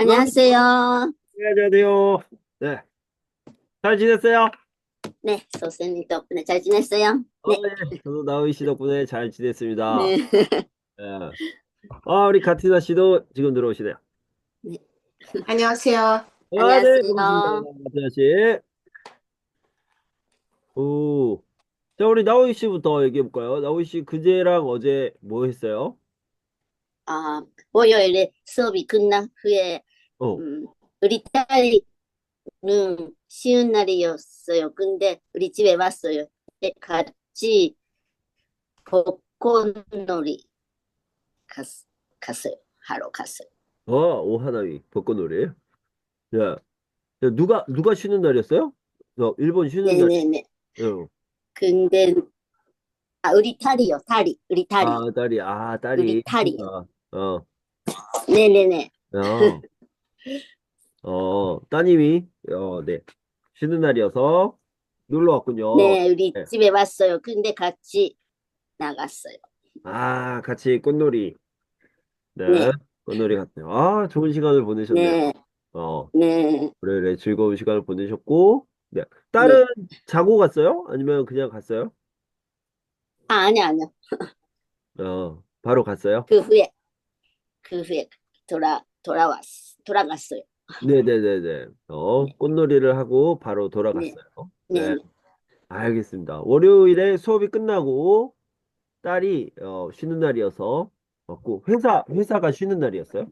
아, 안녕하세요. 네, 안녕하세요. 네, 잘 지냈어요? 네, 선생님 덕분에 잘 지냈어요? 네, 예, 저도 나우이 씨 덕분에 잘 지냈습니다. 네, 예. 우리 카티나 씨도 지금 들어오시네요. 네. 안녕하세요. 네, 반갑습니다. 안녕하세요. 카티나 씨. 오, 자, 우리 나우이 씨부터 얘기해 볼까요? 나우이 씨 그제랑 어제 뭐 했어요? 아, 월요일에 수업이 끝난 후에, 어, 음, 우리 딸이는 쉬는 날이었어요. 근데 우리 집에 왔어요. 네, 같이 벚꽃놀이 갔, 갔어요. 하러 갔어요. 오하나미 벚꽃놀이. 예. 누가 쉬는 날이었어요? 일본 쉬는 날. 네네네. 어. 근데, 우리 딸이요. 딸이. 우리 딸이. 딸이 우리 딸이요. 있구나. 어, 네네네. 어. 따님이, 네. 쉬는 날이어서 놀러 왔군요. 네, 우리 네. 집에 왔어요. 근데 같이 나갔어요. 같이 꽃놀이. 네. 네, 꽃놀이 갔네요. 좋은 시간을 보내셨네요. 네, 어, 네, 그래, 그래. 즐거운 시간을 보내셨고, 네. 네. 딸은 자고 갔어요? 아니면 그냥 갔어요? 아니요. 바로 갔어요? 그 후에, 그 후에 돌아갔어요. 네네네네. 네, 꽃놀이를 하고 바로 네, 돌아갔어요. 네, 네. 네. 알겠습니다. 월요일에 수업이 끝나고, 딸이, 쉬는 날이어서, 왔고, 회사가 쉬는 날이었어요?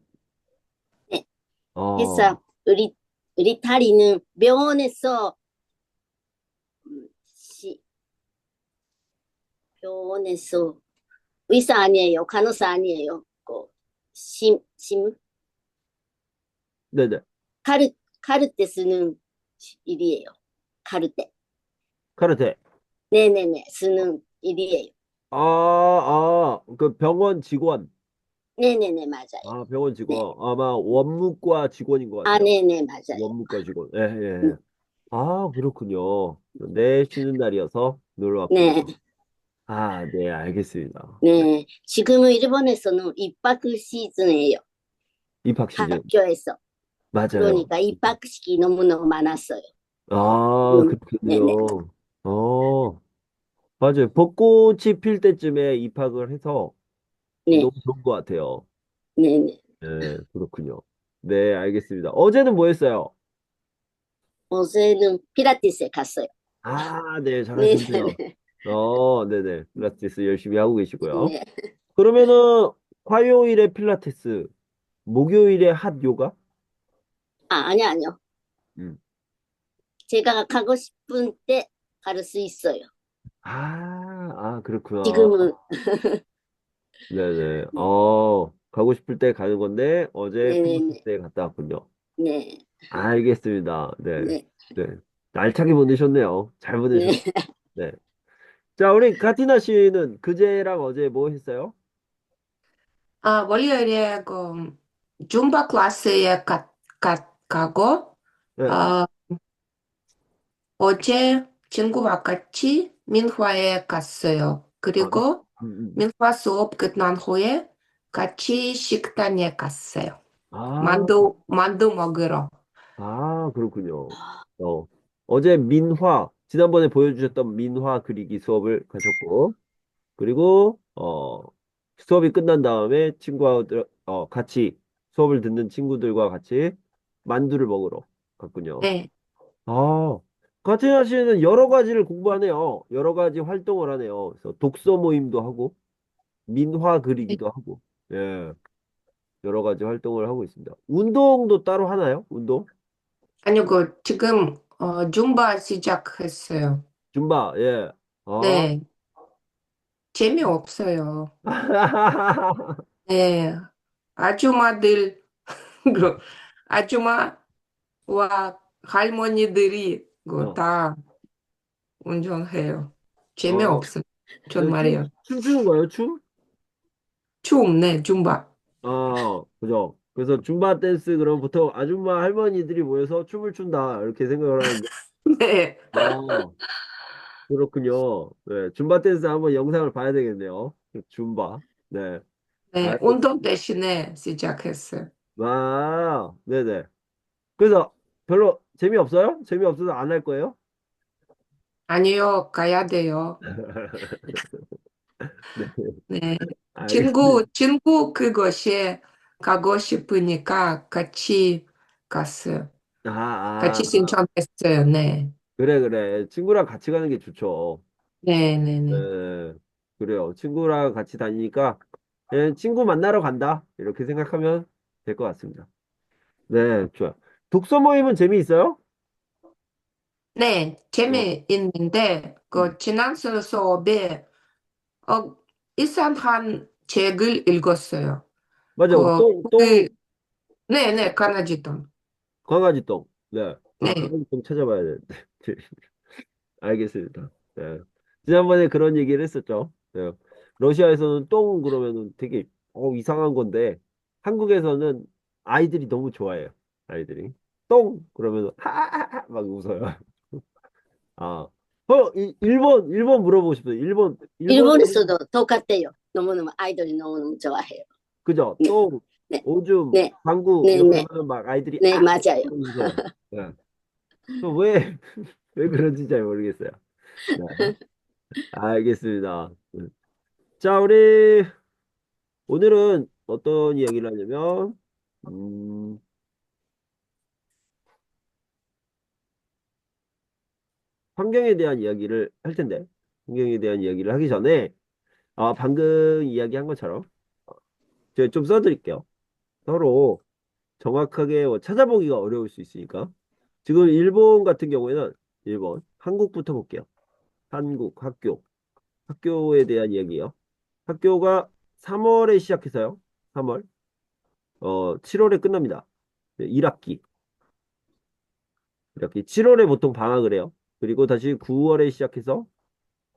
네. 어, 해서 우리 딸이는 병원에서, 음, 시, 병원에서 의사 아니에요. 간호사 아니에요. 심, 네네. 카르, 카르테 쓰는 일이에요. 카르테. 카르테. 네네네. 쓰는 일이에요. 그 병원 직원. 네네네. 맞아요. 병원 네. 직원. 아마 원무과 직원인 것 같아요. 네네, 맞아요. 원무과 직원. 예, 예. 예. 그렇군요. 내 쉬는 날이어서 놀러 왔군요. 네, 네, 알겠습니다. 네. 네. 지금은 일본에서는 입학 시즌이에요. 입학 시즌. 학교에서. 맞아요. 그러니까 입학식이 너무너무 많았어요. 네네. 그렇군요. 어, 맞아요. 벚꽃이 필 때쯤에 입학을 해서 네, 너무 좋은 것 같아요. 네네. 네, 그렇군요. 네, 알겠습니다. 어제는 뭐 했어요? 어제는 필라테스에 갔어요. 네, 네네네. 잘하셨네요. 네네. 필라테스 열심히 하고 계시고요. 네. 그러면은, 화요일에 필라테스, 목요일에 핫 요가? 아니요. 음. 제가 가고 싶은 때 갈 수 있어요. 그렇구나. 지금은. 네네. 네, 가고 싶을 때 가는 건데, 어제 네네네. 필라테스에 갔다 왔군요. 네, 알겠습니다. 네. 네, 네. 알차게 보내셨네요. 잘 네. 보내셨, 네. 자, 우리 카티나 씨는 그제랑 어제 뭐 했어요? 월요일에 줌바 클래스에 가고, 네. 어, 어제 친구와 같이 민화에 갔어요. 아, 그리고 음. 민화 수업 끝난 후에 같이 식당에 갔어요. 아, 만두 먹으러. 그렇군요. 어제 지난번에 보여주셨던 민화 그리기 수업을 가셨고, 그리고, 수업이 끝난 다음에 같이, 수업을 듣는 친구들과 같이 만두를 먹으러 갔군요. 네, 아, 카티나 씨는 여러 가지를 공부하네요. 여러 가지 활동을 하네요. 그래서 독서 모임도 하고, 민화 그리기도 하고, 예, 여러 가지 활동을 하고 있습니다. 운동도 따로 하나요? 운동? 아니요, 지금 줌바 시작했어요. 줌바, 예. 아, 네, 재미없어요. 네, 아줌마들, 그 아줌마와 할머니들이 어, 다 운전해요. 어, 재미없어요. 정말이요. 춤추는 거예요, 춤? 춤, 네, 줌바. 그죠. 그래서 줌바 댄스 그럼 보통 아줌마 할머니들이 모여서 춤을 춘다 이렇게 생각을 하는데, 네, 아, 그렇군요. 네, 줌바 댄스 한번 영상을 봐야 되겠네요. 줌바. 네, 네, 알겠, 운동 대신에 시작했어요. 아, 네네. 그래서 별로 재미없어요? 재미없어서 안 할 거예요? 아니요, 가야 돼요. 네, 네. 알겠습니다. 친구 그것이 가고 싶으니까 같이 갔어요. 아, 같이 아, 신청했어요. 네. 그래, 그래. 친구랑 같이 가는 게 좋죠. 네, 네, 네. 네, 그래요. 친구랑 같이 다니니까 그냥 친구 만나러 간다. 이렇게 생각하면 될 것 같습니다. 네, 좋아요. 독서 모임은 재미있어요? 네, 어, 재미있는데, 음. 지난 수업에, 어, 이상한 책을 읽었어요. 맞아. 그, 그, 똥, 네, 네, 강아지 똥. 강아지 똥. 네. 아, 네, 강아지 똥 찾아봐야 되는데. 알겠습니다. 네. 지난번에 그런 얘기를 했었죠. 네. 러시아에서는 똥 그러면은 되게 이상한 건데 한국에서는 아이들이 너무 좋아해요. 아이들이 똥 그러면 하하하 막 웃어요. 아, 일본 물어보고 싶어요. 일본에는 일본에서도 똑같아요. 너무너무 아이돌이 너무너무 좋아해요. 그죠? 네, 똥, 네, 오줌, 네, 방구 네, 이렇게 네, 하면 막 아이들이 네, 맞아요. 웃어요. 네. 왜, 왜 그런지 잘 모르겠어요. 네. 알겠습니다. 자, 우리 오늘은 어떤 이야기를 하냐면, 음, 환경에 대한 이야기를 할 텐데, 환경에 대한 이야기를 하기 전에, 방금 이야기한 것처럼, 제가 좀 써드릴게요. 서로 정확하게 찾아보기가 어려울 수 있으니까. 지금 일본 같은 경우에는, 한국부터 볼게요. 한국, 학교에 대한 이야기예요. 학교가 3월에 시작해서요. 3월, 7월에 끝납니다. 1학기. 이렇게 7월에 보통 방학을 해요. 그리고 다시 9월에 시작해서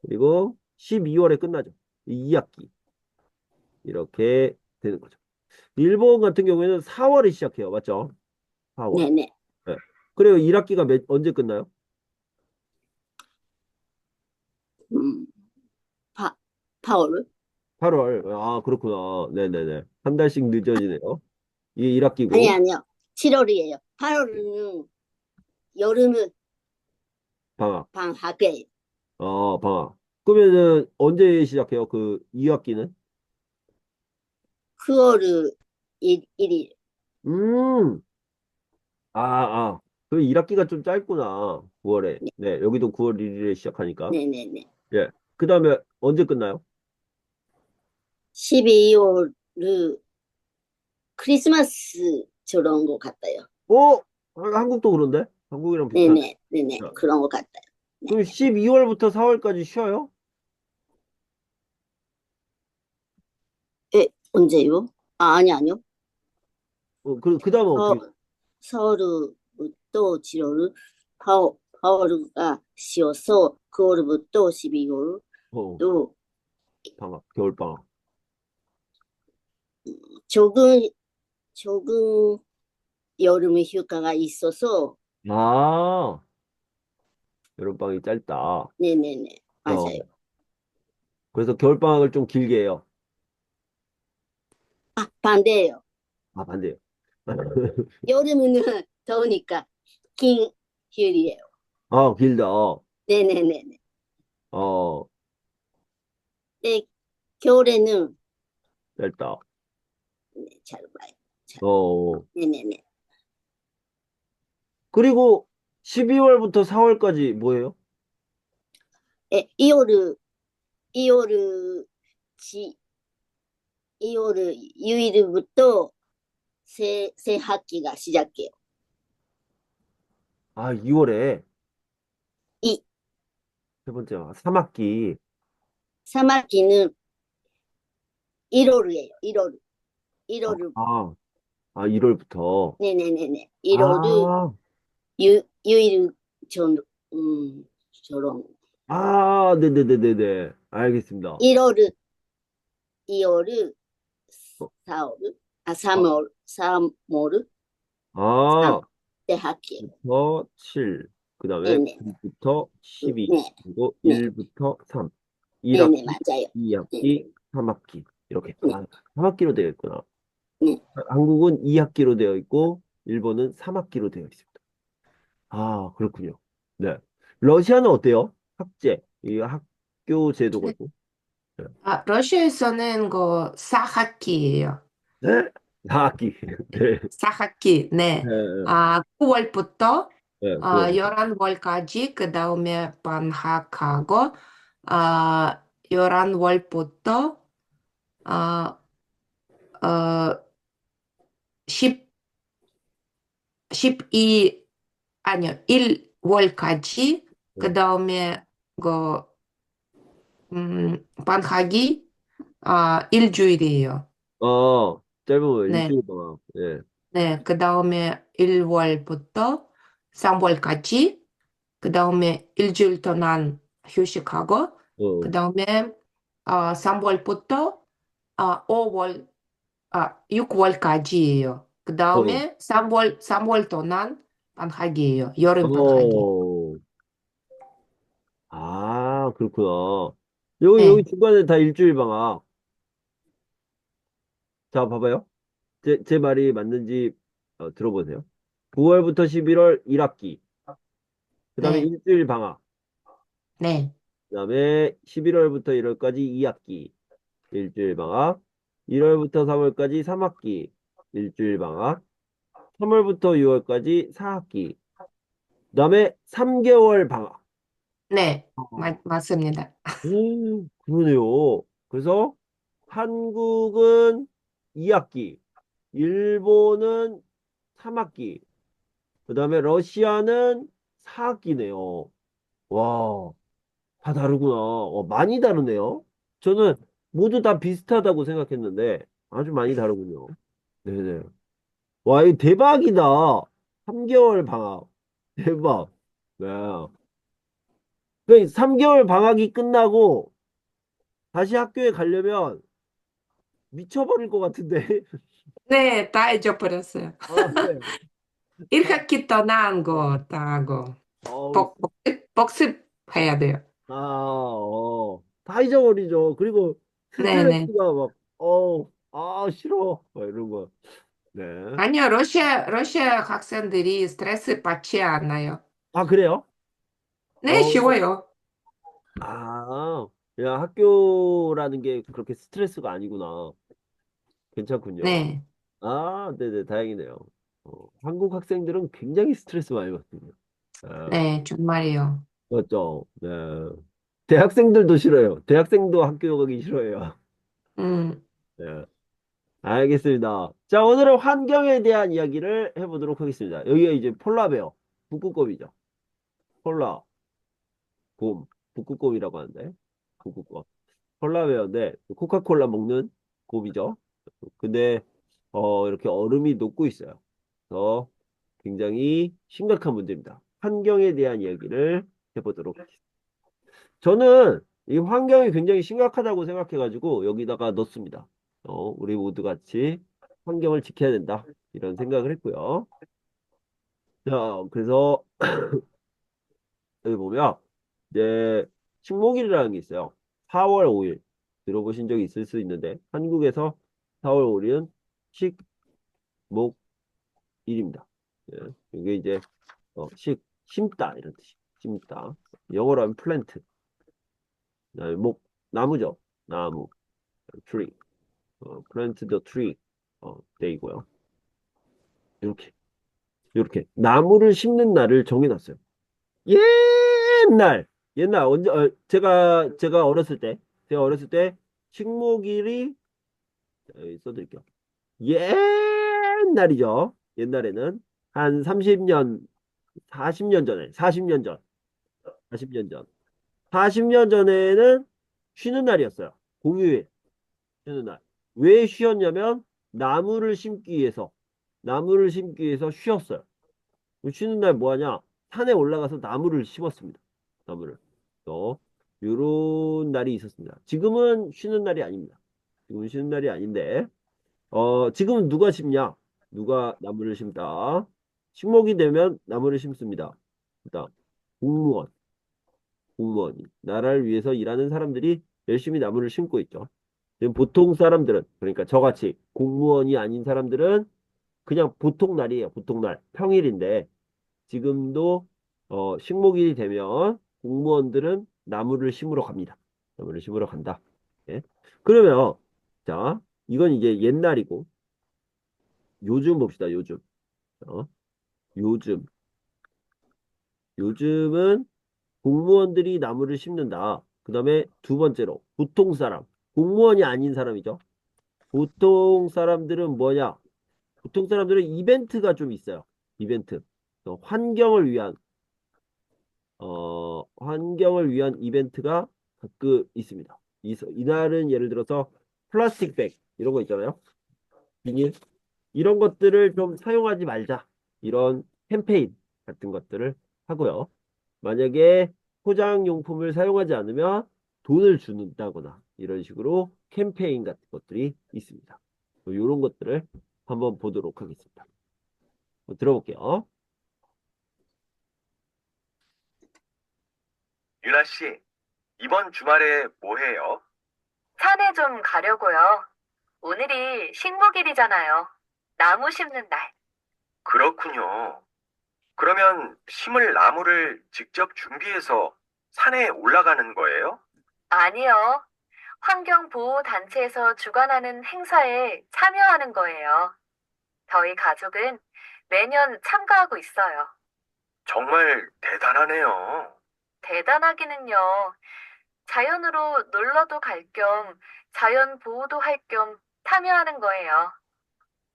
그리고 12월에 끝나죠. 2학기 이렇게 되는 거죠. 일본 같은 경우에는 4월에 시작해요. 맞죠? 4월. 네, 네. 네. 그리고 1학기가 언제 끝나요? 음, 파, 파월? 8월. 아, 그렇구나. 네네네. 한 달씩 늦어지네요. 이게 아니, 1학기고 아니요. 7월이에요. 8월은 여름은 방학. 방학이에요. 방학. 그러면은 언제 시작해요? 그 2학기는? 9월 1일. 음, 아, 아. 그 1학기가 좀 짧구나. 9월에. 네, 네, 여기도 9월 1일에 시작하니까. 네, 네, 네. 예. 그 다음에 언제 끝나요? 12월 크리스마스 저런 것 같아요. 어? 한국도 그런데? 한국이랑 네, 비슷하네. 네, 네, 네. 자, 그런 것 같아요. 네. 그럼 12월부터 4월까지 쉬어요? 언제요? 아니, 아니요. 그 다음에 어떻게, 서울부터 7월, 파월가 쉬어서 9월부터 12월 어, 또 방학, 겨울방학. 적은 적은 여름 휴가가 있어서 아, 여름방학이 짧다. 네네네 어, 맞아요. 그래서 겨울방학을 좀 길게 해요. 아 반대예요. 아, 반대요. 여름은 더우니까 긴 휴일이에요. 길다. 네네네네. 어, 네 겨울에는 짧다. 네, 잘 봐요. 잘. 어, 네네네. 그리고 12월부터 4월까지 뭐예요? 2월 지 2월 6일부터 새 학기가 시작해요. 아, 2월에 이 세 번째, 3학기. 3학기는 1월이에요. 1월. 1월. 아, 1월부터. 네네네네. 1월 아, 유일 전 저런 네네네네네. 알겠습니다. 1월 2월 어, 4월 아, 3월 3월 아, 3대 학기. 부터 7. 그 다음에 네네. 9부터 12. 네. 그리고 네. 1부터 3. 네네 1학기, 맞아요. 네. 2학기, 3학기. 이렇게. 네. 3학기로 되겠구나. 네. 한국은 2학기로 되어 있고, 일본은 3학기로 되어 있습니다. 아, 그렇군요. 네. 러시아는 어때요? 학제, 이 학교 제도가지고. 네. 아, 러시아에서는 그 4학기예요. 네? 4학기. 네. 4학기, 네. 네. 네. 아, 9월부터 네. 9월부터. 11월까지, 그 다음에 방학하고, 아, 11월부터, 아, 10, 12, 아니요, 1월까지, 그 네. 다음에, 그, 방학이, 일주일이에요. 짧으면 네. 일주일 동안. 네. 네, 그 다음에 1월부터 3월까지, 그 다음에 일주일 동안 휴식하고, 그 어, 다음에 3월부터 5월, 6월까지예요. 그 어, 다음에 3월 동안 방학이에요. 여름 방학이. 어. 아, 그렇구나. 여기 네, 중간에 다 일주일 방학. 자, 봐봐요. 제 말이 맞는지 들어보세요. 9월부터 11월 1학기. 그 다음에 네, 일주일 방학. 네, 그 다음에 11월부터 1월까지 2학기. 일주일 방학. 1월부터 3월까지 3학기. 일주일 방학. 3월부터 6월까지 4학기. 그 다음에 3개월 방학. 네, 어. 맞습니다. 그러네요. 그래서 한국은 2학기, 일본은 3학기, 그 다음에 러시아는 4학기네요. 와, 다 다르구나. 많이 다르네요. 저는 모두 다 비슷하다고 생각했는데 아주 많이 다르군요. 네네. 와, 이거 대박이다. 3개월 방학. 대박. 네. 그 3개월 방학이 끝나고 다시 학교에 가려면 미쳐버릴 것 같은데. 네, 다 잊어버렸어요. 아, 네. 다, 1학기 동안 어, 거 다 하고, 어우, 복습해야 돼요. 다 잊어버리죠. 그리고 네네. 스트레스가 막, 싫어. 막 이런 거. 네. 아니요, 러시아 학생들이 스트레스 받지 않아요. 아, 그래요? 네, 어, 쉬워요. 야, 학교라는 게 그렇게 스트레스가 아니구나. 괜찮군요. 네, 네네, 다행이네요. 한국 학생들은 굉장히 스트레스 많이 받습니다. 아, 네, 정말이요. 맞죠? 네. 대학생들도 싫어요. 대학생도 학교 가기 싫어해요. 음, 네. 알겠습니다. 자, 오늘은 환경에 대한 이야기를 해보도록 하겠습니다. 여기가 이제 폴라베어, 북극곰이죠. 폴라, 곰, 북극곰이라고 하는데, 북극곰. 폴라베어인데, 코카콜라 먹는 곰이죠. 근데, 이렇게 얼음이 녹고 있어요. 그래서 굉장히 심각한 문제입니다. 환경에 대한 이야기를 해보도록 하겠습니다. 저는 이 환경이 굉장히 심각하다고 생각해가지고 여기다가 넣습니다. 우리 모두 같이 환경을 지켜야 된다. 이런 생각을 했고요. 자, 그래서 여기 보면 이제 식목일이라는 게 있어요. 4월 5일 들어보신 적이 있을 수 있는데 한국에서 4월 5일은 식목일입니다. 예, 이게 이제 심다 이런 뜻이 심다. 영어로 하면 플랜트. 그다음에 나무죠. 나무, tree. plant the tree 데이고요. 이렇게 이렇게 나무를 심는 날을 정해놨어요. 옛날 옛날 언제 제가 어렸을 때 식목일이 여기 써드릴게요. 옛날이죠. 옛날에는 한 30년 40년 전에 40년 전 40년 전 40년 전에는 쉬는 날이었어요. 공휴일 쉬는 날. 왜 쉬었냐면 나무를 심기 위해서 쉬었어요. 쉬는 날 뭐 하냐? 산에 올라가서 나무를 심었습니다. 나무를. 또 요런 날이 있었습니다. 지금은 쉬는 날이 아닙니다. 지금은 쉬는 날이 아닌데 지금은 누가 심냐? 누가 나무를 심다? 식목이 되면 나무를 심습니다. 그다음 공무원이 나라를 위해서 일하는 사람들이 열심히 나무를 심고 있죠. 지금 보통 사람들은, 그러니까 저같이 공무원이 아닌 사람들은 그냥 보통 날이에요. 보통 날. 평일인데, 지금도, 식목일이 되면 공무원들은 나무를 심으러 갑니다. 나무를 심으러 간다. 예. 그러면, 자, 이건 이제 옛날이고, 요즘 봅시다, 요즘. 어, 요즘. 요즘은 공무원들이 나무를 심는다. 그 다음에 두 번째로, 보통 사람. 공무원이 아닌 사람이죠. 보통 사람들은 뭐냐? 보통 사람들은 이벤트가 좀 있어요. 이벤트. 환경을 위한, 환경을 위한 이벤트가 가끔 있습니다. 이날은 예를 들어서 플라스틱 백, 이런 거 있잖아요. 비닐. 이런 것들을 좀 사용하지 말자. 이런 캠페인 같은 것들을 하고요. 만약에 포장용품을 사용하지 않으면 돈을 준다거나 이런 식으로 캠페인 같은 것들이 있습니다. 이런 것들을 한번 보도록 하겠습니다. 들어볼게요. 유나 씨, 이번 주말에 뭐 해요? 산에 좀 가려고요. 오늘이 식목일이잖아요. 나무 심는 날. 그렇군요. 그러면 심을 나무를 직접 준비해서 산에 올라가는 거예요? 아니요. 환경보호단체에서 주관하는 행사에 참여하는 거예요. 저희 가족은 매년 참가하고 있어요. 정말 대단하네요. 대단하기는요. 자연으로 놀러도 갈 겸 자연 보호도 할 겸 참여하는 거예요.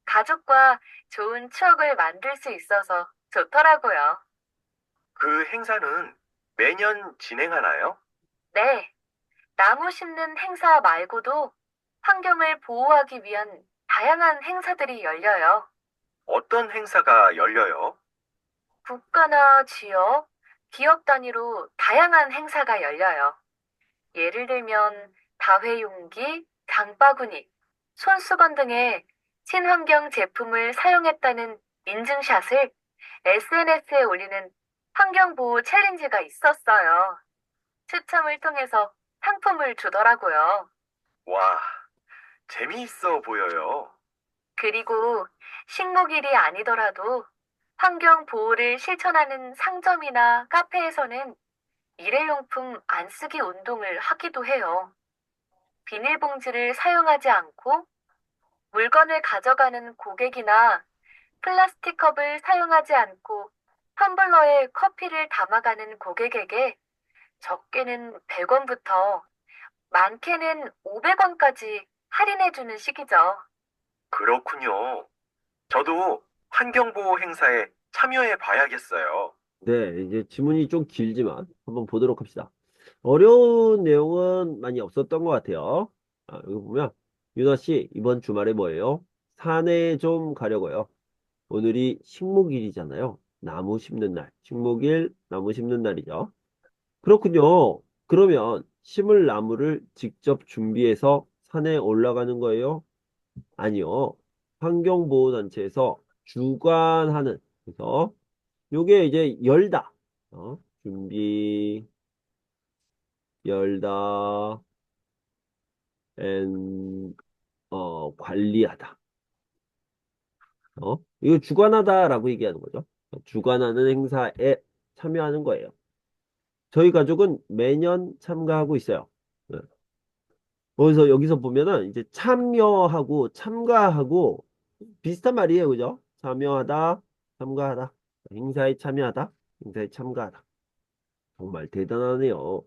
가족과 좋은 추억을 만들 수 있어서 좋더라고요. 그 행사는 매년 진행하나요? 네. 나무 심는 행사 말고도 환경을 보호하기 위한 다양한 행사들이 열려요. 어떤 행사가 열려요? 국가나 지역, 기업 단위로 다양한 행사가 열려요. 예를 들면 다회용기, 장바구니, 손수건 등의 친환경 제품을 사용했다는 인증샷을 SNS에 올리는 환경보호 챌린지가 있었어요. 추첨을 통해서 상품을 주더라고요. 와, 재미있어 보여요. 그리고 식목일이 아니더라도 환경 보호를 실천하는 상점이나 카페에서는 일회용품 안 쓰기 운동을 하기도 해요. 비닐봉지를 사용하지 않고 물건을 가져가는 고객이나 플라스틱 컵을 사용하지 않고 텀블러에 커피를 담아가는 고객에게 적게는 100원부터 많게는 500원까지 할인해주는 시기죠. 그렇군요. 저도 환경보호 행사에 참여해 봐야겠어요. 네, 이제 지문이 좀 길지만 한번 보도록 합시다. 어려운 내용은 많이 없었던 것 같아요. 여기 보면 유나 씨 이번 주말에 뭐예요? 산에 좀 가려고요. 오늘이 식목일이잖아요. 나무 심는 날. 식목일 나무 심는 날이죠. 그렇군요. 그러면 심을 나무를 직접 준비해서 산에 올라가는 거예요? 아니요. 환경보호단체에서 주관하는, 그래서 요게 이제 열다. 준비, 열다, 앤, 관리하다. 이거 주관하다라고 얘기하는 거죠. 주관하는 행사에 참여하는 거예요. 저희 가족은 매년 참가하고 있어요. 네. 그래서 여기서 보면은 이제 참여하고 참가하고 비슷한 말이에요. 그죠? 참여하다, 참가하다. 행사에 참여하다, 행사에 참가하다. 정말 대단하네요.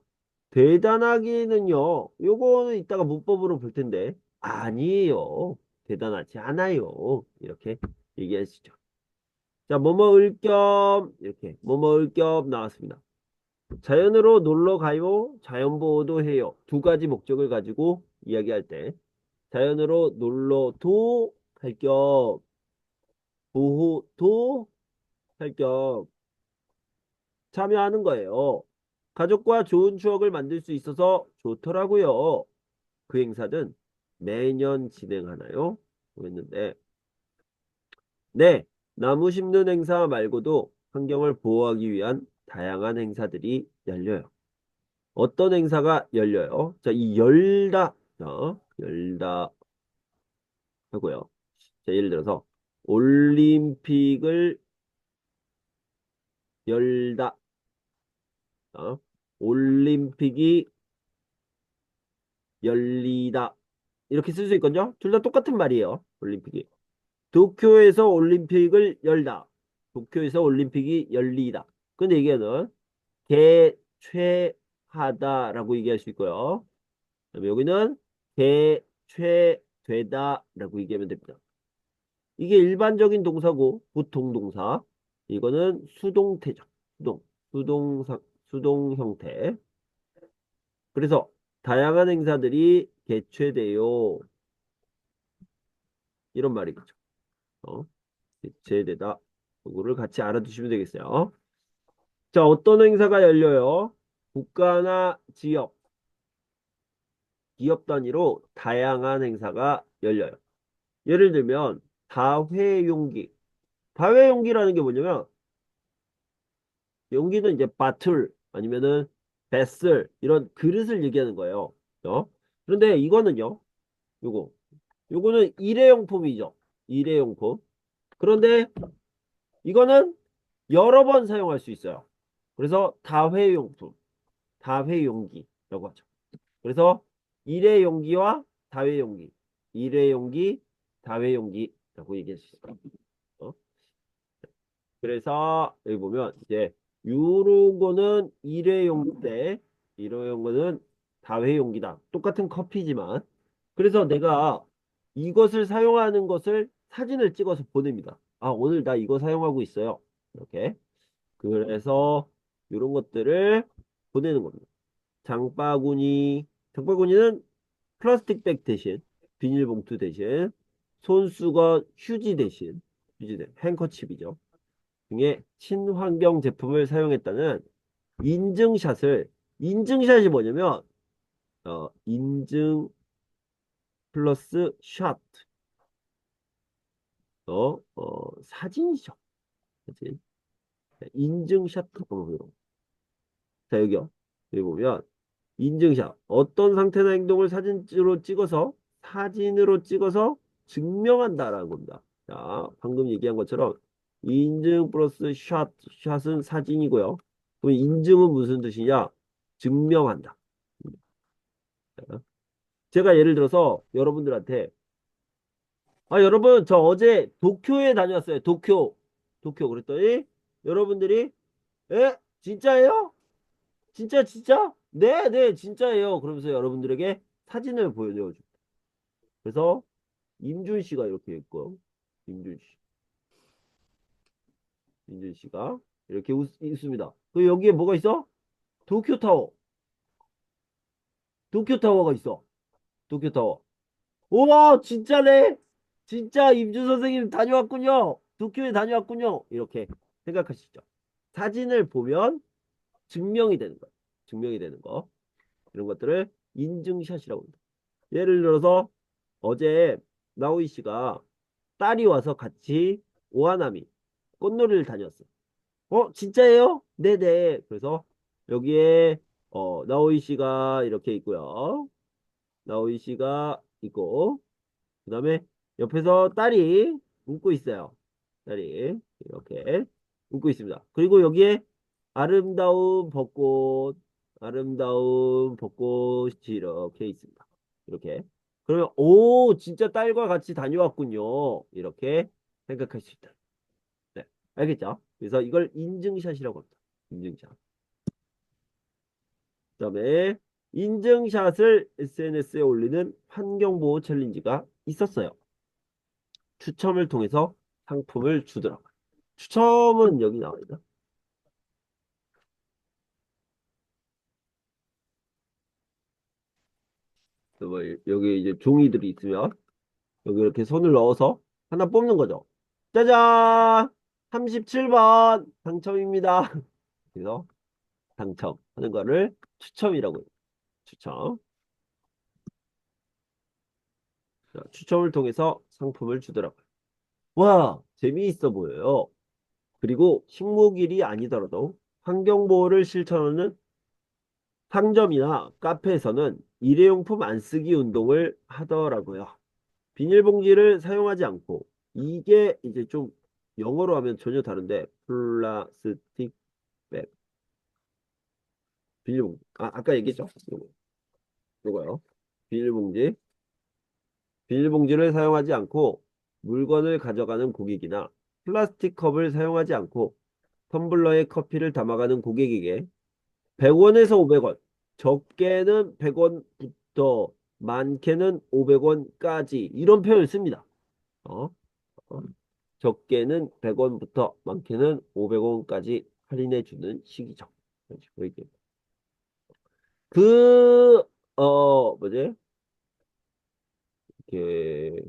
대단하기는요, 요거는 이따가 문법으로 볼 텐데, 아니에요. 대단하지 않아요. 이렇게 얘기하시죠. 자, 뭐 먹을 겸, 이렇게, 뭐 먹을 겸 나왔습니다. 자연으로 놀러 가요, 자연보호도 해요. 두 가지 목적을 가지고 이야기할 때, 자연으로 놀러도 갈 겸, 보호도 할 겸 참여하는 거예요. 가족과 좋은 추억을 만들 수 있어서 좋더라고요. 그 행사는 매년 진행하나요? 했는데, 네, 나무 심는 행사 말고도 환경을 보호하기 위한 다양한 행사들이 열려요. 어떤 행사가 열려요? 자, 이 열다. 자, 열다 하고요. 자, 예를 들어서 올림픽을 열다. 올림픽이 열리다. 이렇게 쓸 수 있거든요. 둘 다 똑같은 말이에요. 올림픽이. 도쿄에서 올림픽을 열다. 도쿄에서 올림픽이 열리다. 근데 이게는 개최하다라고 얘기할 수 있고요. 그다음에 여기는 개최되다라고 얘기하면 됩니다. 이게 일반적인 동사고 보통 동사. 이거는 수동태죠. 수동 형태. 그래서 다양한 행사들이 개최돼요. 이런 말이겠죠. 개최되다. 이거를 같이 알아두시면 되겠어요. 자, 어떤 행사가 열려요? 국가나 지역, 기업 단위로 다양한 행사가 열려요. 예를 들면 다회용기. 다회용기라는 게 뭐냐면 용기는 이제 바틀 아니면은 베슬 이런 그릇을 얘기하는 거예요. 그런데 이거는요. 요거는 일회용품이죠. 일회용품. 그런데 이거는 여러 번 사용할 수 있어요. 그래서 다회용품, 다회용기라고 하죠. 그래서 일회용기와 다회용기, 일회용기, 다회용기라고 얘기할 수 있어요. 어? 그래서 여기 보면 이제 요런 거는 일회용기인데 이런 거는 다회용기다. 똑같은 커피지만 그래서 내가 이것을 사용하는 것을 사진을 찍어서 보냅니다. 아, 오늘 나 이거 사용하고 있어요. 이렇게. 그래서 이런 것들을 보내는 겁니다. 장바구니는 플라스틱 백 대신, 비닐봉투 대신, 손수건, 행커칩이죠. 등의 친환경 제품을 사용했다는 인증샷이 뭐냐면, 인증 플러스 샷, 사진이죠. 사진. 인증샷 한번 보도록. 자, 여기요. 여기 보면, 인증샷. 어떤 상태나 행동을 사진으로 찍어서 증명한다라는 겁니다. 자, 방금 얘기한 것처럼 인증 플러스 샷은 사진이고요. 그럼 인증은 무슨 뜻이냐? 증명한다. 자, 제가 예를 들어서 여러분들한테 여러분 저 어제 도쿄에 다녀왔어요. 도쿄 그랬더니 여러분들이 진짜예요? 진짜? 네, 진짜예요. 그러면서 여러분들에게 사진을 보여줘요. 그래서 임준 씨가 이렇게 있고, 임준 씨가 이렇게 있습니다. 그 여기에 뭐가 있어? 도쿄타워. 도쿄타워가 있어. 도쿄타워. 우와, 진짜네. 진짜 임준 선생님 다녀왔군요. 도쿄에 다녀왔군요. 이렇게 생각하시죠. 사진을 보면 증명이 되는 거예요. 증명이 되는 거. 이런 것들을 인증샷이라고 합니다. 예를 들어서 어제 나오이 씨가 딸이 와서 같이 오하나미 꽃놀이를 다녔어. 진짜예요? 네네. 그래서 여기에 나오이 씨가 이렇게 있고요. 나오이 씨가 있고 그다음에 옆에서 딸이 웃고 있어요. 딸이 이렇게 웃고 있습니다. 그리고 여기에 아름다운 벚꽃이 이렇게 있습니다. 이렇게. 그러면 진짜 딸과 같이 다녀왔군요. 이렇게 생각할 수 있다. 네, 알겠죠? 그래서 이걸 인증샷이라고 합니다. 인증샷. 그다음에 인증샷을 SNS에 올리는 환경보호 챌린지가 있었어요. 추첨을 통해서 상품을 주더라고요. 추첨은 여기 나와 있나? 뭐 여기 이제 종이들이 있으면 여기 이렇게 손을 넣어서 하나 뽑는 거죠. 짜잔! 37번 당첨입니다. 그래서 당첨하는 거를 추첨이라고 해요. 추첨. 자, 추첨을 통해서 상품을 주더라고요. 와, 재미있어 보여요. 그리고 식목일이 아니더라도 환경보호를 실천하는 상점이나 카페에서는 일회용품 안 쓰기 운동을 하더라고요. 비닐봉지를 사용하지 않고, 이게 이제 좀 영어로 하면 전혀 다른데, 플라스틱 백, 비닐봉지. 아까 얘기했죠? 요거요. 비닐봉지. 비닐봉지를 사용하지 않고, 물건을 가져가는 고객이나 플라스틱 컵을 사용하지 않고, 텀블러에 커피를 담아가는 고객에게 100원에서 500원, 적게는 100원부터 많게는 500원까지 이런 표현을 씁니다. 어? 어. 적게는 100원부터 많게는 500원까지 할인해 주는 시기죠. 이런 식으로 얘기해요. 그, 뭐지? 이렇게,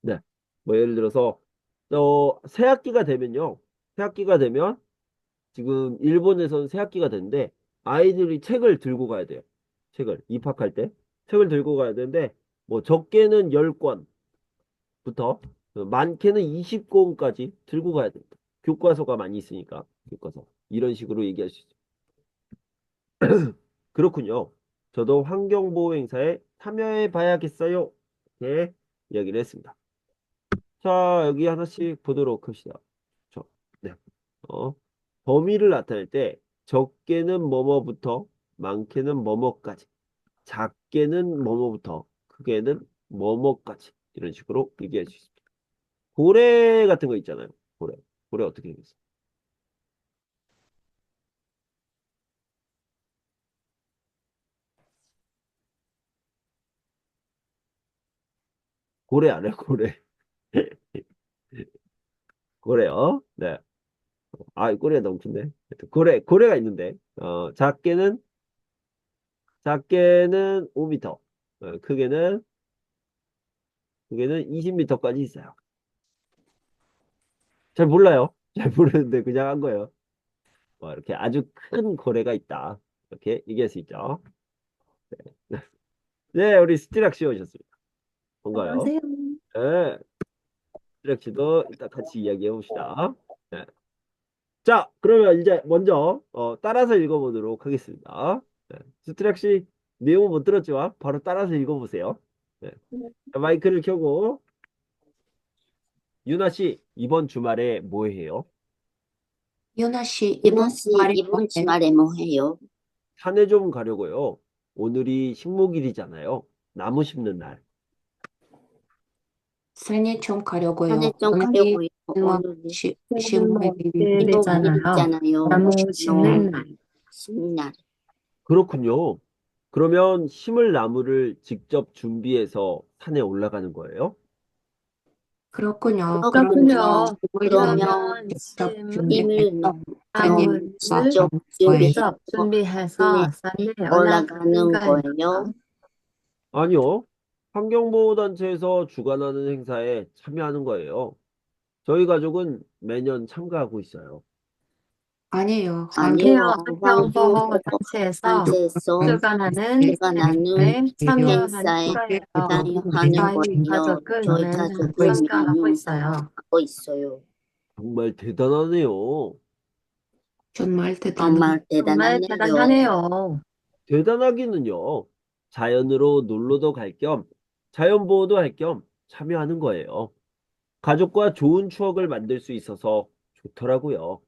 네. 뭐 예를 들어서, 새학기가 되면요. 새학기가 되면 지금 일본에서는 새학기가 됐는데 아이들이 책을 들고 가야 돼요. 책을 입학할 때 책을 들고 가야 되는데 뭐 적게는 10권부터 많게는 20권까지 들고 가야 됩니다. 교과서가 많이 있으니까 교과서 이런 식으로 얘기할 수 있어요. 그렇군요. 저도 환경보호 행사에 참여해 봐야겠어요. 네, 이야기를 했습니다. 자, 여기 하나씩 보도록 합시다. 네. 어, 범위를 나타낼 때 적게는 뭐뭐부터 많게는 뭐뭐까지 작게는 뭐뭐부터 크게는 뭐뭐까지 이런 식으로 얘기할 수 있습니다. 고래 같은 거 있잖아요. 고래. 고래 어떻게 얘기했어? 고래 안 해? 고래. 고래요. 네. 꼬리가 너무 큰데. 하여튼 고래가 있는데 작게는 5m, 크게는 20m까지 있어요. 잘 몰라요. 잘 모르는데 그냥 한 거예요. 뭐 이렇게 아주 큰 고래가 있다. 이렇게 얘기할 수 있죠. 네, 우리 스티락 씨 오셨습니다. 뭔가요? 안녕하세요. 네, 스티락 씨도 일단 같이 이야기해 봅시다. 네. 자, 그러면 이제 먼저 따라서 읽어보도록 하겠습니다. 네. 스티락 씨 내용은 못 들었지만 바로 따라서 읽어보세요. 네. 자, 마이크를 켜고 유나 씨 이번 주말에 뭐 해요? 유나 씨, 유나 씨, 이번 주말에 뭐 해요? 산에 좀 가려고요. 오늘이 식목일이잖아요. 나무 심는 날. 산에 좀 가려고요. 산에 좀 오늘이 가려고요. 오늘이 식물일이잖아요. 식목일이잖아요. 나무 심는 날. 심는 날. 그렇군요. 그러면 심을 나무를 직접 준비해서 산에 올라가는 거예요? 그렇군요. 그렇군요. 그러면 그러면 직접 심을 준비해서 나무 산에 직접 올라가는 거예요. 준비해서 산에 올라가는 거예요. 거예요. 아니요. 환경보호단체에서 주관하는 행사에 참여하는 거예요. 저희 가족은 매년 참가하고 있어요. 아니에요. 아니요. 환경보호단체에서 단체에서 주관하는 주관하는 행사에 참여하는 행사에 거예요. 참여하는 저희 거예요. 가족은 저희 매년 가족은 참가하고 매년 있어요. 하고 있어요. 정말 대단하네요. 정말 정말 정말 대단하네요. 대단하네요. 대단하기는요. 자연으로 놀러도 갈 겸, 자연보호도 할 겸 참여하는 거예요. 가족과 좋은 추억을 만들 수 있어서 좋더라고요.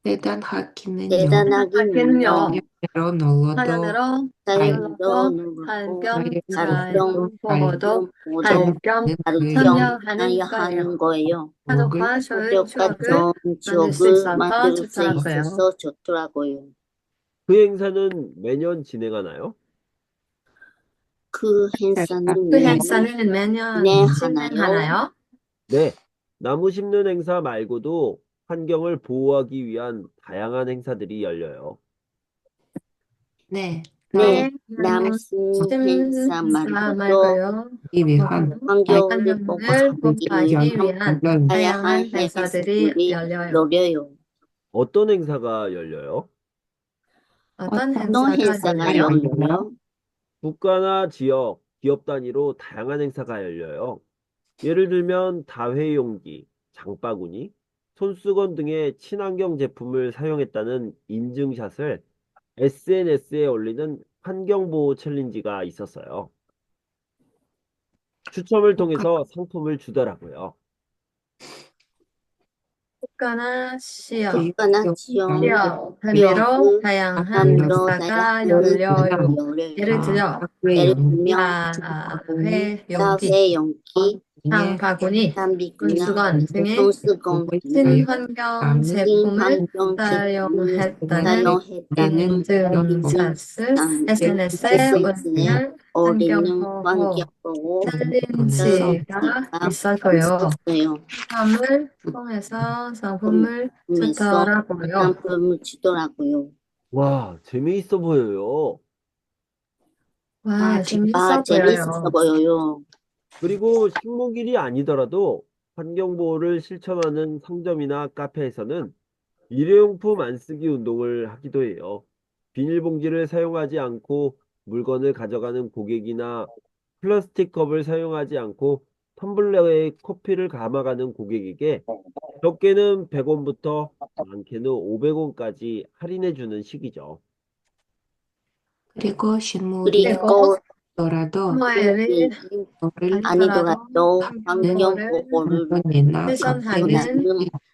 대단하기는요. 대단하기는요. 자연으로 놀러도 자연으로 자연으로 놀러도 놀고 할겸 가령 자연보호도 보도 할겸 참여하는 참여하는 거예요. 가족과 좋은 가족과 추억을 좋은 만들 수 추억을 있어서 만들 수 좋더라고요. 있어서 좋더라고요. 그 행사는 매년 진행하나요? 그 행사는 그 행사는 매년 네, 진행하나요? 네. 나무 심는 행사 말고도 환경을 보호하기 위한 다양한 행사들이 열려요. 네. 네, 나무 나무 심는 행사 행사 말고도 말고요. 이 위한 환경을 환경을 보호하기 위한 다양한 다양한 행사들이 행사들이 열려요. 열려요. 어떤 행사가 열려요? 어떤 어떤 행사가 행사가 열려요? 열려요? 국가나 지역, 기업 단위로 다양한 행사가 열려요. 예를 들면 다회용기, 장바구니, 손수건 등의 친환경 제품을 사용했다는 인증샷을 SNS에 올리는 환경보호 챌린지가 있었어요. 추첨을 통해서 상품을 주더라고요. 국가나 시역, 국가나 지역, 지역 별미로 다양한 다양한 역사가 역사가 열려요. 열려요. 예를 들어 예를 들면 사회 연기, 사회 연기, 장바구니, 담비구나, 손수건 등의 손수건 등의 친환경 제품을 친환경 제품을 사용했다는 사용했다는 인증샷을 SNS에 SNS에 올리는 올리는 환경보호 환경보호 챌린지가 있어서요. 있었어요. 상품을 통해서 상품을 통해서 주더라고요. 상품을 주더라고요. 와, 재미있어 보여요. 와, 재밌어 재밌었어 보여요. 보여요. 그리고 식목일이 아니더라도 환경보호를 실천하는 상점이나 카페에서는 일회용품 안 쓰기 운동을 하기도 해요. 비닐봉지를 사용하지 않고 물건을 가져가는 고객이나 플라스틱 컵을 사용하지 않고 텀블러에 커피를 감아가는 고객에게 적게는 100원부터 많게는 500원까지 할인해주는 식이죠. 그리고 식물이 그리고 더라도 정말을 그거를 아니더라도 환경보호를 환경보호를 물건이나 실천하는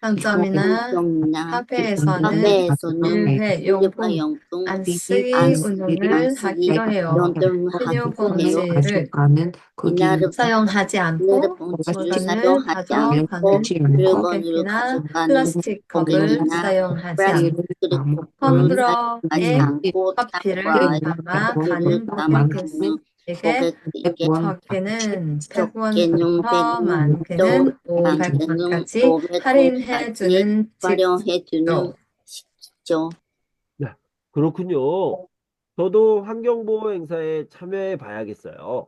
상점이나 상점이나 카페에서는 카페에서는 일회용품 일회용품 안 안 쓰기 운동을 안 쓰기 하기도 해요. 운동을 하기도 해요. 비닐봉지를 가져가는 거기 이날은 사용하지 않고 비닐봉지를 물건을 사용하지 않고 가져가는 물건을 고객이나 가져가는 플라스틱 컵을 고객이나 사용하지 플라스틱 않고 컵을 텀블러에 사용하지 않고 커피를 텀블러에 담아 커피를 가는 담아 고객에게 가는 고객에게 적게는 적게는 100원부터 100원부터 많게는 많게는 500원까지 500원까지 할인해주는 활용해주는 직조. 식죠. 네, 그렇군요. 저도 환경보호 행사에 참여해 봐야겠어요.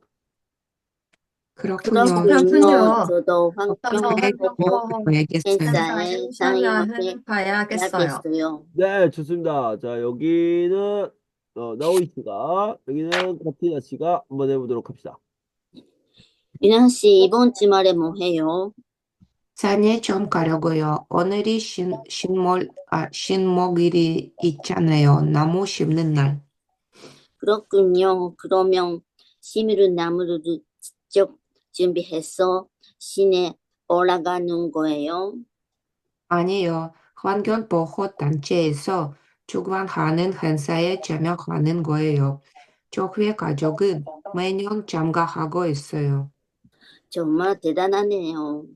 그렇군요. 그렇군요. 저도 저도 환경보호 환경보호 행사에 행사에 참여해 참여해 봐야겠어요. 봐야겠어요. 네, 좋습니다. 자, 여기는 나오이 씨가, 여기는 카티나 씨가 한번 해보도록 합시다. 민아 씨, 이번 주말에 뭐 해요? 산에 좀 가려고요. 오늘이 신목일이 있잖아요. 나무 심는 날. 그렇군요. 그러면 심으른 나무를 직접 준비해서 시내 올라가는 거예요. 아니요. 환경보호단체에서 주관하는 행사에 참여하는 거예요. 저희 가족은 매년 참가하고 있어요. 정말 대단하네요.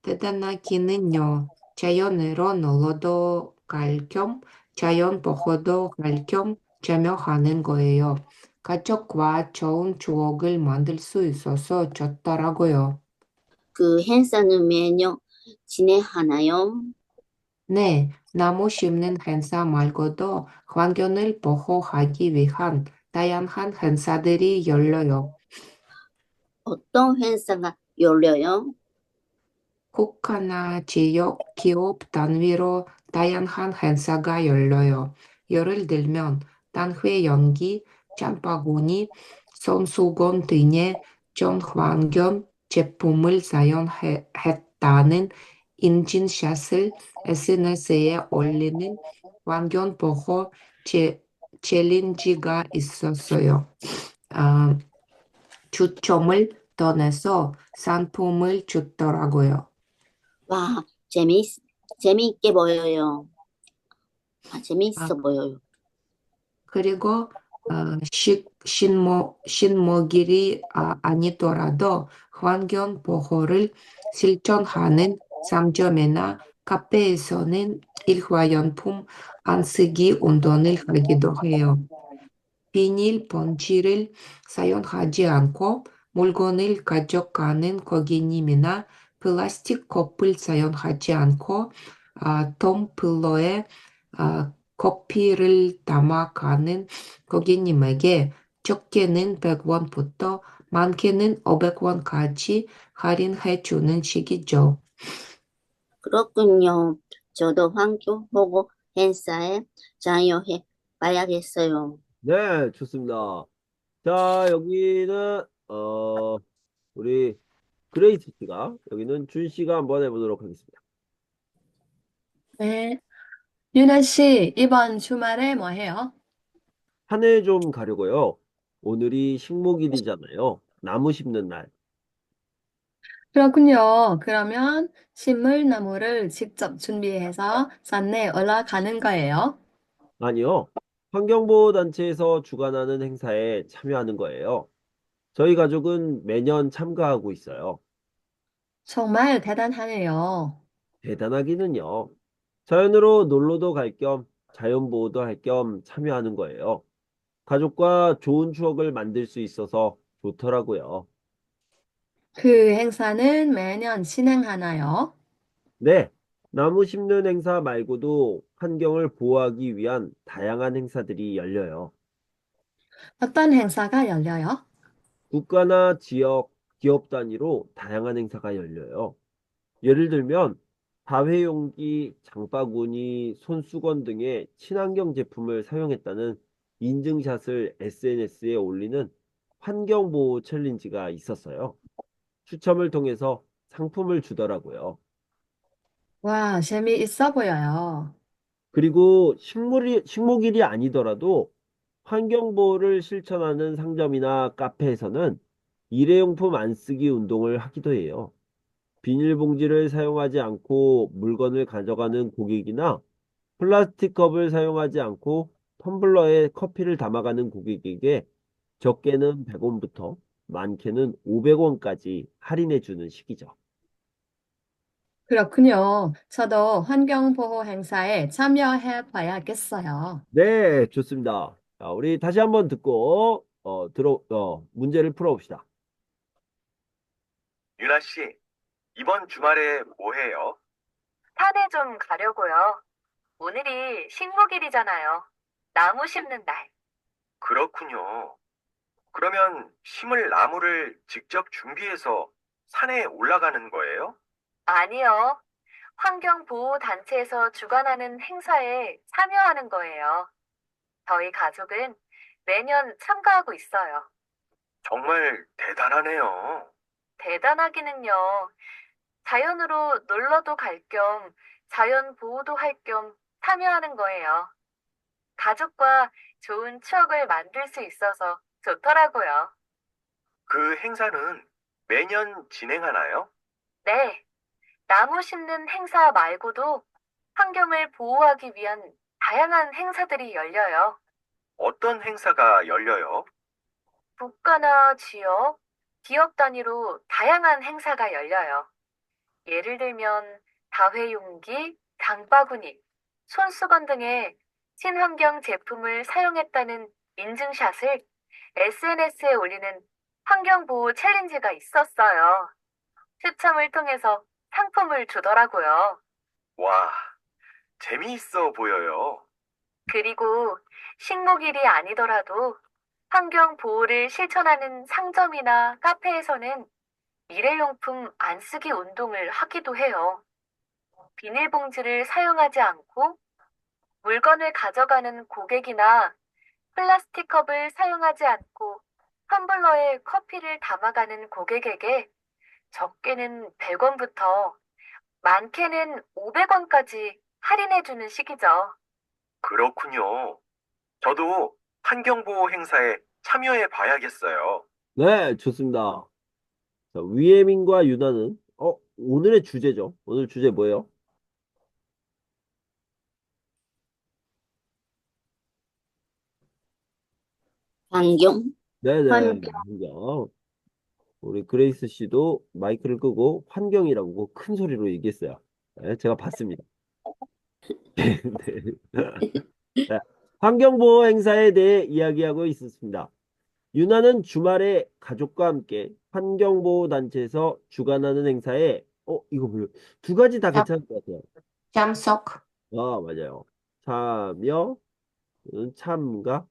대단하기는요. 자연으로 놀러도 갈 겸, 자연 보호도 할 겸 참여하는 거예요. 가족과 좋은 추억을 만들 수 있어서 좋더라고요. 그 행사는 매년 진행하나요? 네, 나무 심는 행사 말고도 환경을 보호하기 위한 다양한 행사들이 열려요. 어떤 행사가 열려요? 국가나 지역, 기업 단위로 다양한 행사가 열려요. 예를 들면 단회 연기, 장바구니, 손수건 등의 친환경 제품을 사용했다는 인증샷을 SNS에 올리는 환경보호 챌린지가 있었어요. 아, 추첨을 통해서 상품을 주더라고요. 와, 재미있게 보여요. 재미있어 보여요. 그리고 식목일이 아니더라도 환경 보호를 실천하는 상점이나 카페에서는 일회용품 안 쓰기 운동을 하기도 해요. 비닐 봉지를 사용하지 않고 물건을 가져가는 고객님이나 플라스틱 컵을 사용하지 않고 텀블러에 커피를 담아가는 고객님에게 적게는 100원부터 많게는 500원까지 할인해주는 식이죠. 그렇군요. 저도 환경보호 행사에 참여해 봐야겠어요. 네, 좋습니다. 자, 여기는, 우리 그레이스 씨가, 여기는 준 씨가 한번 해보도록 하겠습니다. 네. 유나 씨, 이번 주말에 뭐 해요? 산에 좀 가려고요. 오늘이 식목일이잖아요. 나무 심는 날. 그렇군요. 그러면 식물나무를 직접 준비해서 산에 올라가는 거예요. 아니요. 환경보호단체에서 주관하는 행사에 참여하는 거예요. 저희 가족은 매년 참가하고 있어요. 정말 대단하네요. 대단하기는요. 자연으로 놀러도 갈 겸 자연보호도 할 겸 참여하는 거예요. 가족과 좋은 추억을 만들 수 있어서 좋더라고요. 그 행사는 매년 진행하나요? 네. 나무 심는 행사 말고도 환경을 보호하기 위한 다양한 행사들이 열려요. 어떤 행사가 열려요? 국가나 지역, 기업 단위로 다양한 행사가 열려요. 예를 들면 다회용기, 장바구니, 손수건 등의 친환경 제품을 사용했다는 인증샷을 SNS에 올리는 환경보호 챌린지가 있었어요. 추첨을 통해서 상품을 주더라고요. 와, 재미있어 보여요. 그리고 식목일이 아니더라도 환경보호를 실천하는 상점이나 카페에서는 일회용품 안 쓰기 운동을 하기도 해요. 비닐봉지를 사용하지 않고 물건을 가져가는 고객이나 플라스틱 컵을 사용하지 않고 텀블러에 커피를 담아가는 고객에게 적게는 100원부터 많게는 500원까지 할인해주는 시기죠. 그렇군요. 저도 환경보호 행사에 참여해 봐야겠어요. 네, 좋습니다. 자, 우리 다시 한번 듣고 문제를 풀어봅시다. 유나 씨, 이번 주말에 뭐 해요? 산에 좀 가려고요. 오늘이 식목일이잖아요. 나무 심는 날. 그렇군요. 그러면 심을 나무를 직접 준비해서 산에 올라가는 거예요? 아니요. 환경보호단체에서 주관하는 행사에 참여하는 거예요. 저희 가족은 매년 참가하고 있어요. 정말 대단하네요. 대단하기는요. 자연으로 놀러도 갈 겸 자연 보호도 할 겸 참여하는 거예요. 가족과 좋은 추억을 만들 수 있어서 좋더라고요. 그 행사는 매년 진행하나요? 네, 나무 심는 행사 말고도 환경을 보호하기 위한 다양한 행사들이 열려요. 어떤 행사가 열려요? 국가나 지역, 기업 단위로 다양한 행사가 열려요. 예를 들면 다회용기, 장바구니, 손수건 등의 친환경 제품을 사용했다는 인증샷을 SNS에 올리는 환경보호 챌린지가 있었어요. 추첨을 통해서 상품을 주더라고요. 와, 재미있어 보여요. 그리고 식목일이 아니더라도 환경 보호를 실천하는 상점이나 카페에서는 일회용품 안 쓰기 운동을 하기도 해요. 비닐봉지를 사용하지 않고 물건을 가져가는 고객이나 플라스틱 컵을 사용하지 않고 텀블러에 커피를 담아가는 고객에게 적게는 100원부터 많게는 500원까지 할인해주는 시기죠. 그렇군요. 저도 환경보호 행사에 참여해 봐야겠어요. 네, 좋습니다. 자, 위예민과 유나는 오늘의 주제죠. 오늘 주제 뭐예요? 환경, 네네, 환경, 환경. 우리 그레이스 씨도 마이크를 끄고 환경이라고 큰 소리로 얘기했어요. 네, 제가 봤습니다. 네. 네, 환경보호 행사에 대해 이야기하고 있었습니다. 유나는 주말에 가족과 함께 환경보호단체에서 주관하는 행사에, 이거 뭐예요? 두 가지 다 참, 괜찮을 것 같아요. 참석. 맞아요. 참여, 참가,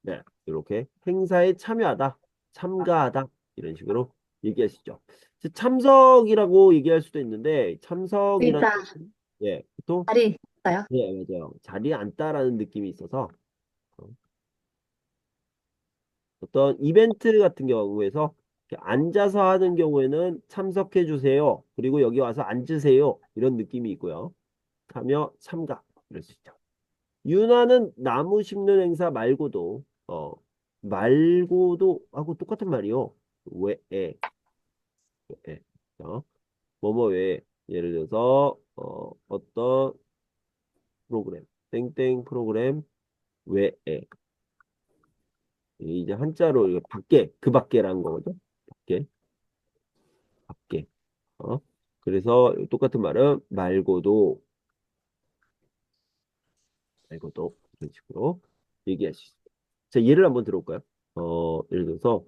네, 이렇게 행사에 참여하다, 참가하다, 이런 식으로 얘기하시죠. 참석이라고 얘기할 수도 있는데, 참석이라는 의자, 것은, 예, 보통, 자리 있어요? 네, 맞아요. 자리에 앉다라는 느낌이 있어서, 어, 어떤 이벤트 같은 경우에서 이렇게 앉아서 하는 경우에는 참석해 주세요. 그리고 여기 와서 앉으세요. 이런 느낌이 있고요. 참여, 참가 이럴 수 있죠. 윤화는 나무 심는 행사 말고도 하고 똑같은 말이요. 외에 뭐뭐 외에 예를 들어서 어떤 프로그램 땡땡 프로그램 외에 이제 한자로 이거 밖에 그 밖에라는 거거든. 밖에 밖에 어 그래서 똑같은 말은 말고도 이런 식으로 얘기할 수 있습니다. 자, 예를 한번 들어볼까요? 예를 들어서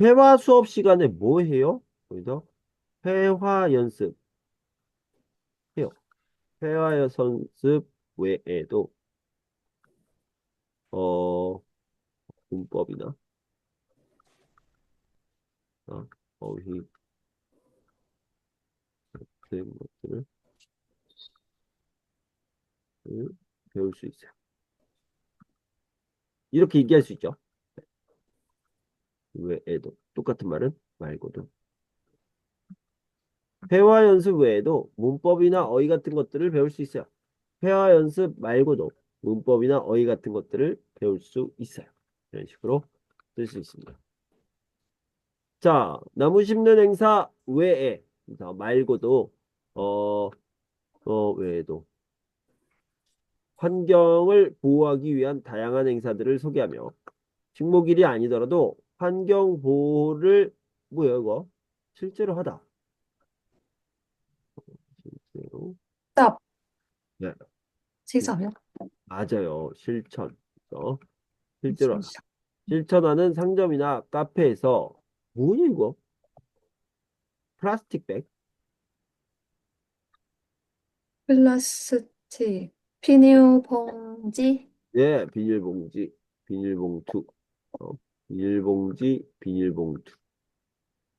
회화 수업 시간에 뭐 해요? 거기서 회화 연습 해요. 회화 연습 외에도 어 문법이나 어휘 같은 것들을 배울 수 있어요. 이렇게 얘기할 수 있죠. 외에도 똑같은 말은 말고도 회화 연습 외에도 문법이나 어휘 같은 것들을 배울 수 있어요. 회화 연습 말고도 문법이나 어휘 같은 것들을 배울 수 있어요. 이런 식으로 쓸 수 있습니다. 자, 나무 심는 행사 외에 그래서 말고도 외에도 환경을 보호하기 위한 다양한 행사들을 소개하며 식목일이 아니더라도 환경 보호를 뭐야 이거 실제로 하다. 실제로 stop. 네, 직접요? 맞아요. 실천. 실제로 하다. 실천하는 상점이나 카페에서 뭐냐 이거? 플라스틱 백? 플라스틱, 비닐봉지, 예, 비닐봉지, 비닐봉투, 비닐봉지, 비닐봉투.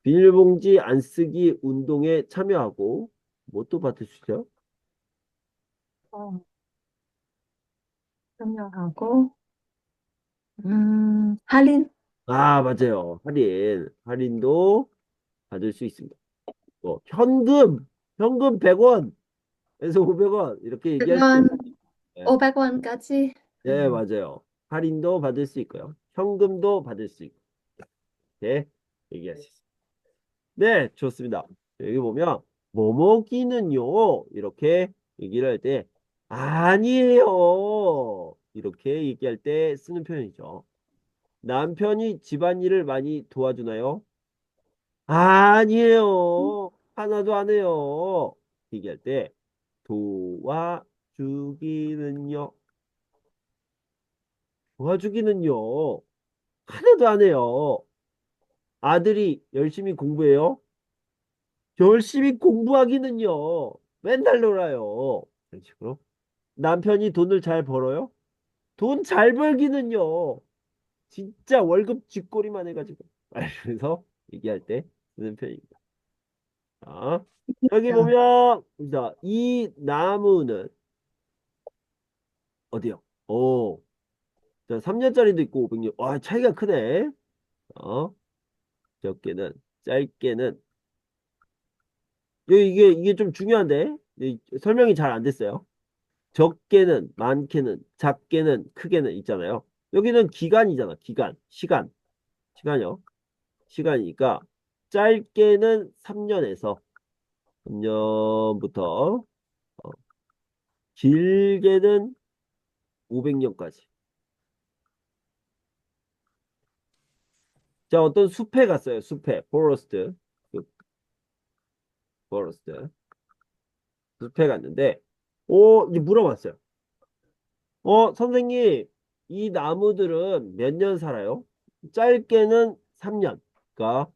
비닐봉지 안 쓰기 운동에 참여하고 뭐 또 받을 수 있어요? 어, 참여하고, 할인, 아, 맞아요. 할인도 받을 수 있습니다. 현금 100원에서 500원 이렇게 얘기할 수 있어요. 100원, 예, 500원까지. 예, 맞아요. 할인도 받을 수 있고요. 현금도 받을 수 있고. 이렇게 얘기할 수 있습니다. 네, 좋습니다. 여기 보면 뭐뭐기는요 이렇게 얘기를 할 때 아니에요 이렇게 얘기할 때 쓰는 표현이죠. 남편이 집안일을 많이 도와주나요? 아니에요. 하나도 안 해요. 얘기할 때 도와주기는요. 도와주기는요. 하나도 안 해요. 아들이 열심히 공부해요. 열심히 공부하기는요. 맨날 놀아요. 이런 식으로. 남편이 돈을 잘 벌어요? 돈 잘 벌기는요. 진짜 월급 쥐꼬리만 해가지고. 그래서 얘기할 때 쓰는 편입니다. 자, 여기 보면, 자, 이 나무는 어디요? 자, 3년짜리도 있고 500년. 와, 차이가 크네. 어, 적게는, 짧게는. 이게 좀 중요한데? 설명이 잘 안 됐어요. 적게는, 많게는, 작게는, 크게는 있잖아요. 여기는 기간이잖아. 시간이요. 시간이니까 짧게는 3년부터 길게는 500년까지. 자, 어떤 숲에 갔어요. 숲에. 포레스트. 포레스트. 숲에 갔는데 이제 물어봤어요. 선생님, 이 나무들은 몇 년 살아요? 짧게는 3년. 그러니까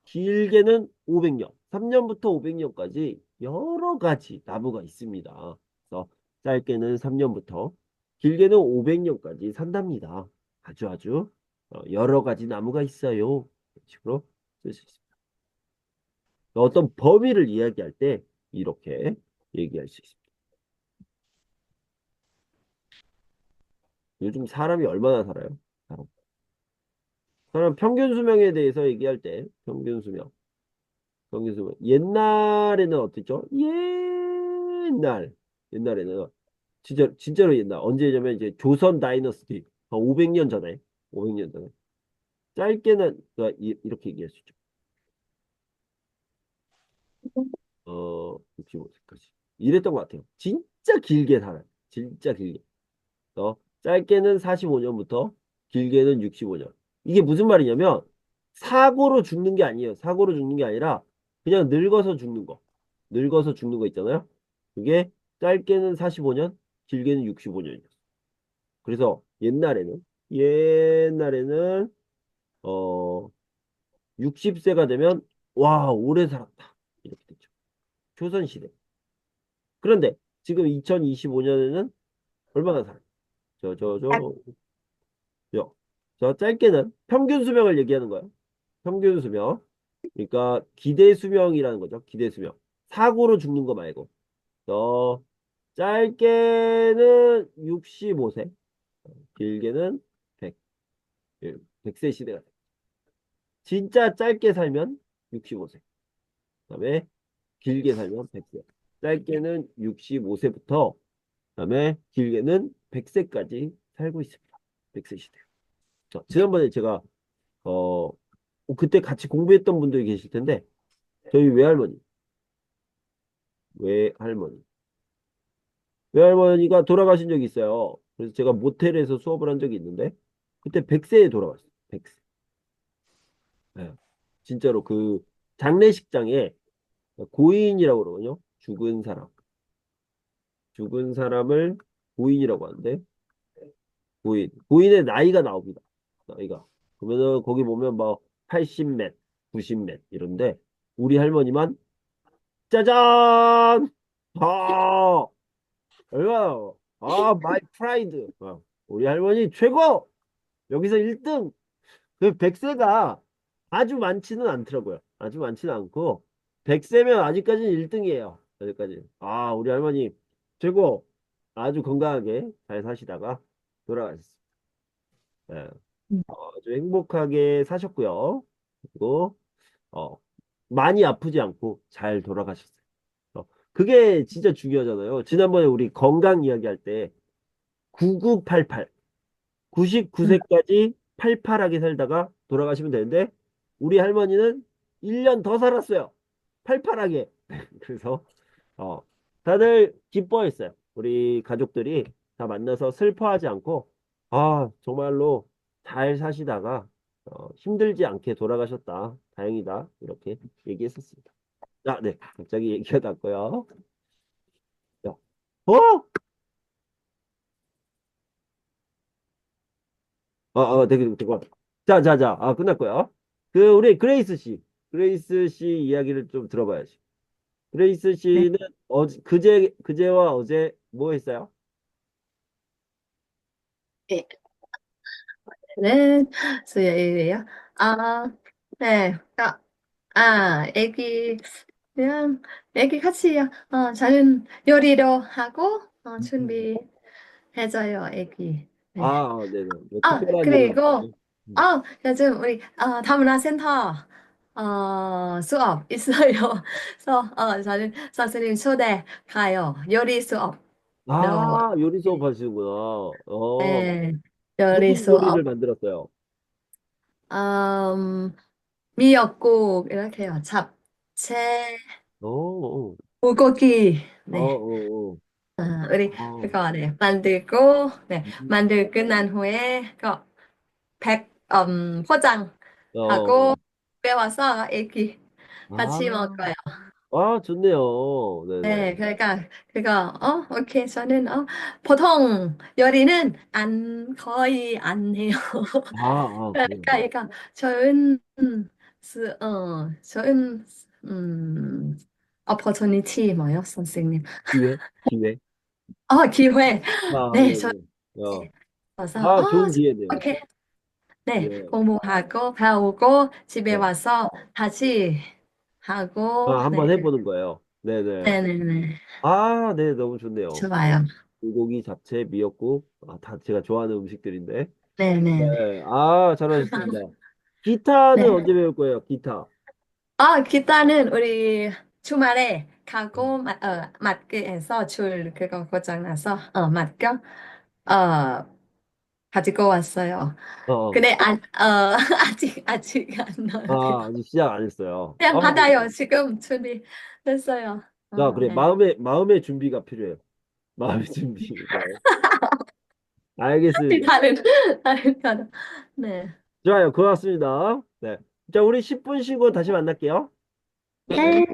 길게는 500년. 3년부터 500년까지 여러 가지 나무가 있습니다. 그래서 짧게는 3년부터 길게는 500년까지 산답니다. 아주 여러 가지 나무가 있어요. 이런 식으로 쓸 수 있습니다. 어떤 범위를 이야기할 때 이렇게 얘기할 수 있습니다. 요즘 사람이 얼마나 살아요? 사람 평균 수명에 대해서 얘기할 때 평균 수명. 평균 수명. 옛날에는 어땠죠? 옛날. 옛날에는. 진짜로 옛날. 언제냐면 이제 조선 다이너스티. 한 500년 전에. 500년 전에. 짧게는, 그러니까 이렇게 얘기할 수 있죠. 65세까지. 이랬던 것 같아요. 진짜 길게 살아요. 진짜 길게. 짧게는 45년부터 길게는 65년. 이게 무슨 말이냐면 사고로 죽는 게 아니에요. 사고로 죽는 게 아니라 그냥 늙어서 죽는 거. 늙어서 죽는 거 있잖아요. 그게 짧게는 45년, 길게는 65년이에요. 그래서 옛날에는 어 60세가 되면 와, 오래 살았다. 이렇게 됐죠. 조선시대. 그런데 지금 2025년에는 얼마나 살아요? 저, 저, 저, 요. 저 짧게는 평균 수명을 얘기하는 거예요. 평균 수명. 그러니까 기대 수명이라는 거죠. 기대 수명. 사고로 죽는 거 말고. 저 짧게는 65세, 길게는 100. 100세 시대가 돼. 진짜 짧게 살면 65세. 그다음에 길게 살면 100세. 짧게는 65세부터 그다음에 길게는 100세까지 살고 있습니다. 100세 시대. 자, 지난번에 제가 어 그때 같이 공부했던 분들이 계실 텐데 저희 외할머니 외할머니가 돌아가신 적이 있어요. 그래서 제가 모텔에서 수업을 한 적이 있는데 그때 100세에 돌아갔어요. 100세. 예. 진짜로 그 장례식장에 고인이라고 그러거든요. 죽은 사람. 죽은 사람을 고인이라고 하는데 고인의 나이가 나옵니다. 나이가. 그러면은 거기 보면 뭐 80몇, 90몇 이런데 우리 할머니만 짜잔! 아, 얼마나, 마이 프라이드. 우리 할머니 최고! 여기서 1등! 그 100세가 아주 많지는 않더라고요. 아주 많지는 않고, 100세면 아직까지는 1등이에요. 아직까지. 우리 할머니 최고! 아주 건강하게 잘 사시다가 돌아가셨어요. 예, 아주 행복하게 사셨고요. 그리고, 어, 많이 아프지 않고 잘 돌아가셨어요. 그게 진짜 중요하잖아요. 지난번에 우리 건강 이야기할 때 9988, 99세까지 팔팔하게 살다가 돌아가시면 되는데 우리 할머니는 1년 더 살았어요. 팔팔하게. 그래서 다들 기뻐했어요. 우리 가족들이 다 만나서 슬퍼하지 않고 정말로 잘 사시다가 힘들지 않게 돌아가셨다. 다행이다. 이렇게 얘기했었습니다. 네. 갑자기 얘기가 났고요. 야, 어? 되게, 되게. 자. 끝났고요. 우리 그레이스 씨 이야기를 좀 들어봐야지. 그레이스 네. 씨는 그제와 어제 뭐 했어요? 네. 네, 수요일이에요. 아, 네. 애기, 그냥, 애기 같이요. 저는 요리로 하고, 음. 준비해줘요, 애기. 네. 네네. 뭐 특별한 일은 그리고, 없어요? 음. 요즘 우리, 다문화 센터, 수업 있어요. 그래서, 저는 선생님 초대 가요. 요리 수업. 너, 요리 수업 하시는구나. 네, 요리 무슨 요리를 수업. 만들었어요? 음, 미역국, 이렇게요. 잡채, 어, 불고기. 어, 네. 어, 우리 어, 그거 네 만들고 음, 만들 끝난 후에 어, 포장하고 빼와서 애기 같이 아, 먹어요. 좋네요. 네네. 네, 그러니까 그거 오케이 저는 보통 요리는 안 거의 안 해요. 그래요. 그러니까 저는 음 opportunity 뭐요, 선생님? 기회. 기회. 네, 저 네네. 어, 그래서 좋은 기회네요. 오케이. 네, 예. 공부하고 배우고 집에 네. 와서 다시 하고 한번 네, 해보는 거예요. 네네. 네네네. 네, 너무 좋네요. 좋아요. 불고기, 잡채, 미역국. 다 제가 좋아하는 음식들인데. 네네네. 네. 잘하셨습니다. 기타는 네. 언제 배울 거예요? 기타. 기타는 우리 주말에 가고 마트에서 줄 그거 고장나서 맡겨 가지고 왔어요. 어, 어. 근데 아직 안 넣어야 돼. 아직 시작 안 했어요. 그냥 받아요. 지금 준비됐어요. 자, 그래. 네. 마음의 준비가 필요해요. 마음의 준비. 네. 알겠습니다. 다른 단어. 네. 좋아요. 고맙습니다. 네. 자, 우리 10분 쉬고 다시 만날게요. 네.